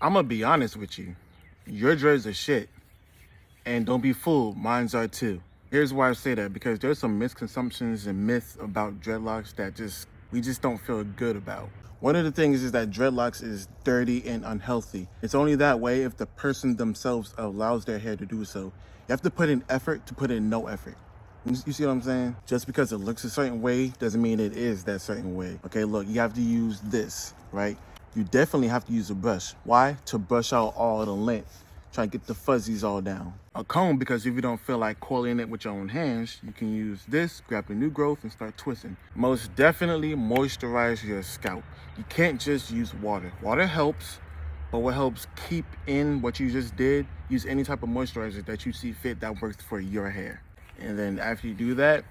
I'm gonna be honest with you. Your dreads are shit. And don't be fooled, mine's are too. Here's why I say that, because there's some misconceptions and myths about dreadlocks that we just don't feel good about. One of the things is that dreadlocks is dirty and unhealthy. It's only that way if the person themselves allows their hair to do so. You have to put in effort to put in no effort. You see what I'm saying? Just because it looks a certain way doesn't mean it is that certain way. Okay, look, you have to use this, right? You definitely have to use a brush. Why? To brush out all the length. Try to get the fuzzies all down. A comb, because if you don't feel like coiling it with your own hands, you can use this, grab the new growth and start twisting. Most definitely moisturize your scalp. You can't just use water. Water helps, but what helps keep in what you just did, use any type of moisturizer that you see fit that works for your hair. And then after you do that,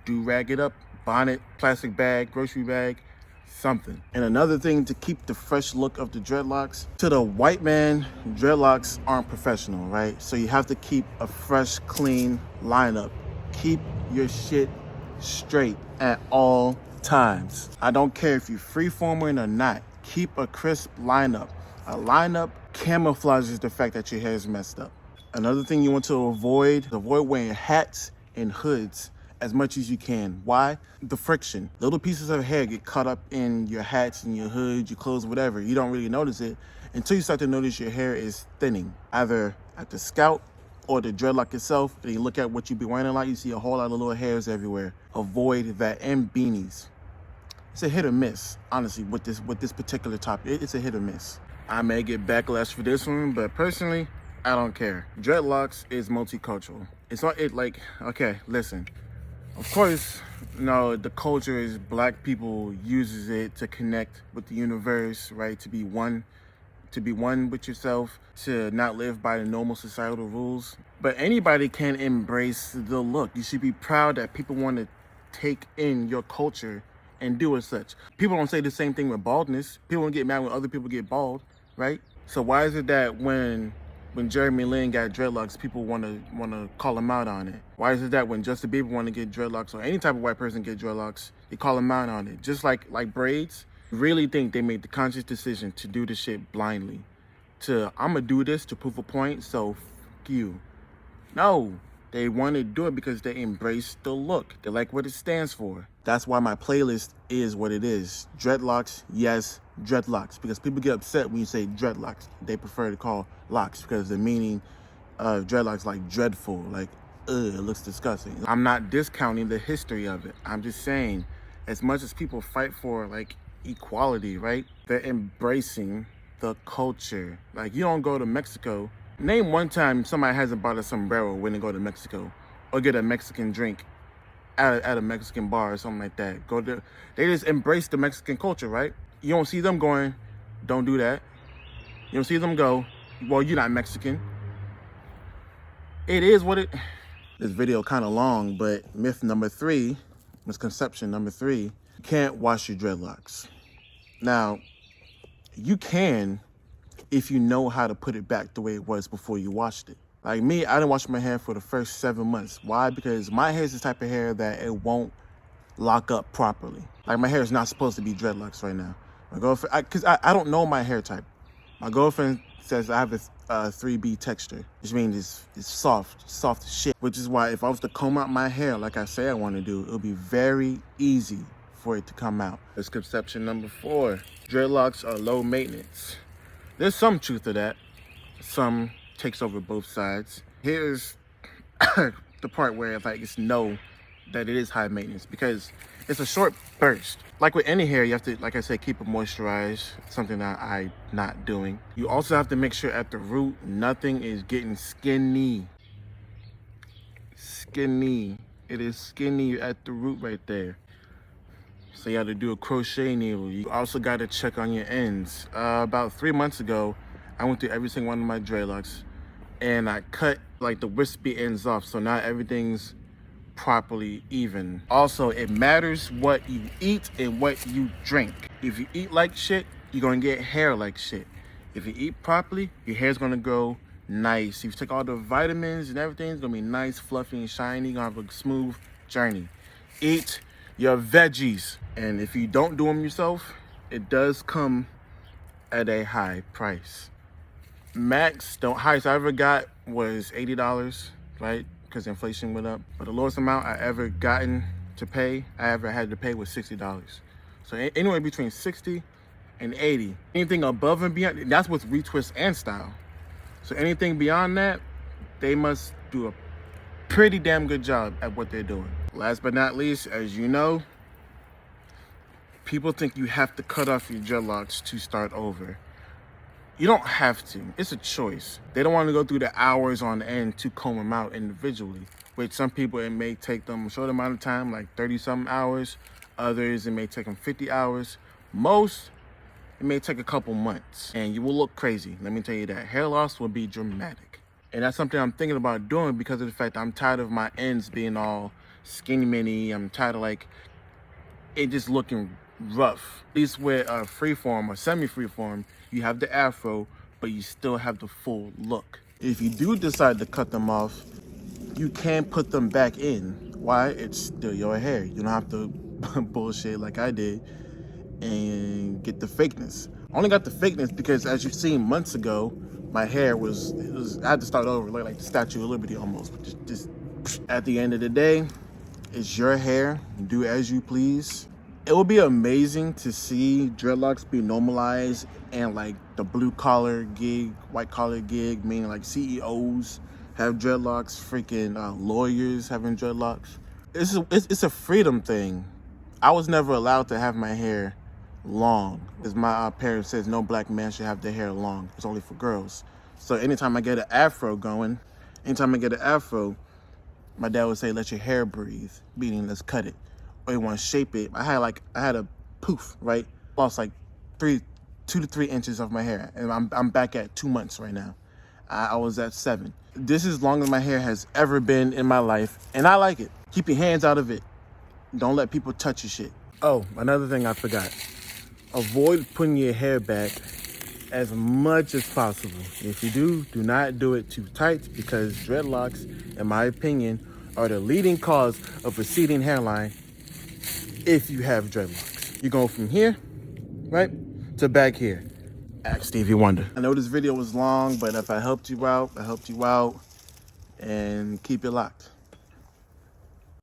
do rag it up, bonnet, plastic bag, grocery bag, something. And another thing to keep the fresh look of the dreadlocks, to the white man, dreadlocks aren't professional, right? So you have to keep a fresh, clean lineup. Keep your shit straight at all times. I don't care if you're freeforming or not. Keep a crisp lineup. A lineup camouflages the fact that your hair is messed up. Another thing you want to avoid wearing hats and hoods as much as you can. Why? The friction. Little pieces of hair get caught up in your hats and your hoods, your clothes, whatever. You don't really notice it until you start to notice your hair is thinning, either at the scalp or the dreadlock itself. And you look at what you be wearing a lot, you see a whole lot of little hairs everywhere. Avoid that. And beanies. It's a hit or miss, honestly, with this particular topic. It's a hit or miss. I may get backlash for this one, but personally, I don't care. Dreadlocks is multicultural. It's not okay, listen. Of course, the culture is black people uses it to connect with the universe, right? To be one with yourself, to not live by the normal societal rules. But anybody can embrace the look. You should be proud that people want to take in your culture and do as such. People don't say the same thing with baldness. People don't get mad when other people get bald, right? So why is it that when Jeremy Lin got dreadlocks, people want to call him out on it? Why is it that when Justin Bieber want to get dreadlocks, or any type of white person get dreadlocks, they call him out on it? Just like braids, really think they made the conscious decision to do this shit blindly. I'm gonna do this to prove a point, so fuck you. No, they want to do it because they embrace the look. They like what it stands for. That's why my playlist is what it is. Dreadlocks, yes, dreadlocks. Because people get upset when you say dreadlocks. They prefer to call locks because the meaning of dreadlocks like dreadful, like, ugh, it looks disgusting. I'm not discounting the history of it. I'm just saying, as much as people fight for equality, right? They're embracing the culture. Like, you don't go to Mexico. Name one time somebody hasn't bought a sombrero when they go to Mexico, or get a Mexican drink at a Mexican bar or something like that. They just embrace the Mexican culture, right? You don't see them going, don't do that. You don't see them go, well, you're not Mexican. It is what it. This video kind of long, but misconception number 3, you can't wash your dreadlocks. Now, you can if you know how to put it back the way it was before you washed it. Like me, I didn't wash my hair for the first 7 months. Why? Because my hair is the type of hair that it won't lock up properly. Like, my hair is not supposed to be dreadlocks right now. My girlfriend, because I don't know my hair type. My girlfriend says I have a 3B texture, which means it's soft as shit. Which is why if I was to comb out my hair like I say I want to do, it'll be very easy for it to come out. Misconception number 4, dreadlocks are low maintenance. There's some truth to that. Some takes over both sides. Here's the part where it's no, that it is high maintenance, because it's a short burst. Like with any hair, you have to, like I said, keep it moisturized, something that I'm not doing. You also have to make sure at the root, nothing is getting skinny. Skinny. It is skinny at the root right there. So you have to do a crochet needle. You also got to check on your ends. About 3 months ago, I went through every single one of my dreadlocks and I cut the wispy ends off. So now everything's properly even. Also, it matters what you eat and what you drink. If you eat like shit, you're going to get hair like shit. If you eat properly, your hair's going to grow nice. If you take all the vitamins and everything, it's going to be nice, fluffy, and shiny. You're going to have a smooth journey. Eat your veggies. And if you don't do them yourself, it does come at a high price. Max, the highest I ever got was $80, right? Because inflation went up. But the lowest amount I ever gotten to pay, I ever had to pay was $60. So anywhere between 60 and 80. Anything above and beyond, that's with retwist and style. So anything beyond that, they must do a pretty damn good job at what they're doing. Last but not least, as you know, people think you have to cut off your dreadlocks to start over. You don't have to. It's a choice. They don't want to go through the hours on end to comb them out individually, which some people, it may take them a short amount of time, like 30-something hours. Others, it may take them 50 hours. Most, it may take a couple months, and you will look crazy. Let me tell you that. Hair loss will be dramatic. And that's something I'm thinking about doing because of the fact I'm tired of my ends being all skinny mini. I'm tired of like it just looking rough. At least with a freeform or semi-freeform, you have the afro, but you still have the full look. If you do decide to cut them off, you can put them back in. Why? It's still your hair. You don't have to bullshit like I did and get the fakeness. I only got the fakeness because, as you've seen months ago, my hair was I had to start over, like the Statue of Liberty almost. Just at the end of the day, it's your hair. Do as you please. It would be amazing to see dreadlocks be normalized and like the blue collar gig, white collar gig, meaning like CEOs have dreadlocks, freaking lawyers having dreadlocks. It's a freedom thing. I was never allowed to have my hair long, as my parents says no black man should have their hair long. It's only for girls. So anytime I get an afro going, my dad would say, let your hair breathe, meaning let's cut it. Or you want to shape it. I had a poof, right? Lost like 2 to 3 inches of my hair, and I'm back at 2 months right now. I was at 7. This is as long as my hair has ever been in my life, and I like it. Keep your hands out of it. Don't let people touch your shit. Oh, another thing I forgot. Avoid putting your hair back as much as possible. If you do, do not do it too tight, because dreadlocks, in my opinion, are the leading cause of receding hairline if you have dreadlocks. You go from here, right, to back here. Ask Stevie Wonder. I know this video was long, but if I helped you out, and keep it locked.